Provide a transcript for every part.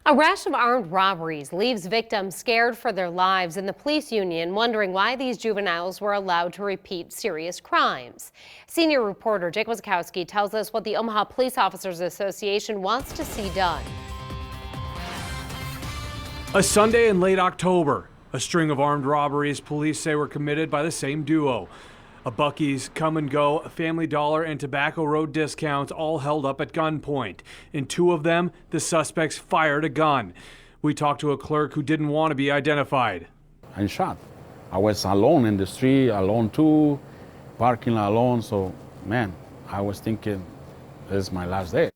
A rash of armed robberies leaves victims scared for their lives and the police union wondering why these juveniles were allowed to repeat serious crimes. Senior reporter Jake Wazakowski tells us what the Omaha Police Officers Association wants to see done. A Sunday in late October, a string of armed robberies police say were committed by the same duo. A Buc-ee's, Come and Go, Family Dollar, and Tobacco Road discounts all held up at gunpoint. In two of them, the suspects fired a gun. We talked to a clerk who didn't want to be identified. I shot. I was alone in the street, alone too, parking lot alone. So, man, I was thinking, this is my last day.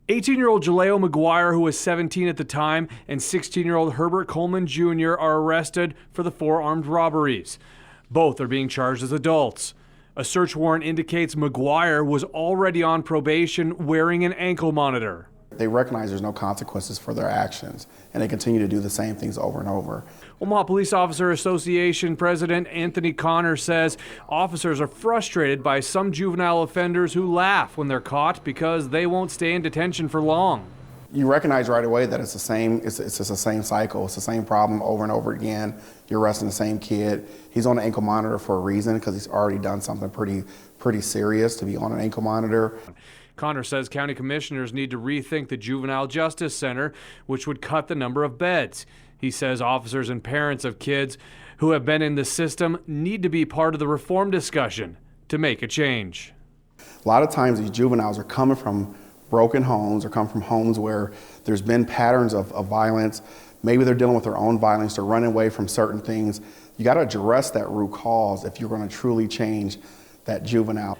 18-year-old Jaleo McGuire, who was 17 at the time, and 16-year-old Herbert Coleman Jr. are arrested for the four armed robberies. Both are being charged as adults. A search warrant indicates McGuire was already on probation wearing an ankle monitor. They recognize there's no consequences for their actions, and they continue to do the same things over and over. Omaha Police Officer Association President Anthony Connor says officers are frustrated by some juvenile offenders who laugh when they're caught because they won't stay in detention for long. You recognize right away that it's just the same cycle. It's the same problem over and over again. You're arresting the same kid. He's on an ankle monitor for a reason because he's already done something pretty serious to be on an ankle monitor. Connor says county commissioners need to rethink the Juvenile Justice Center, which would cut the number of beds. He says officers and parents of kids who have been in the system need to be part of the reform discussion to make a change. A lot of times these juveniles are coming from broken homes or come from homes where there's been patterns of violence. Maybe they're dealing with their own violence, they're running away from certain things. You got to address that root cause if you're going to truly change that juvenile.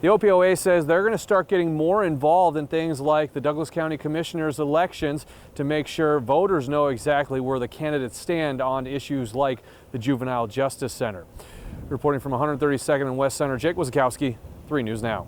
The OPOA says they're going to start getting more involved in things like the Douglas County Commissioners' elections to make sure voters know exactly where the candidates stand on issues like the Juvenile Justice Center. Reporting from 132nd and West Center, Jake Wazakowski, 3 News Now.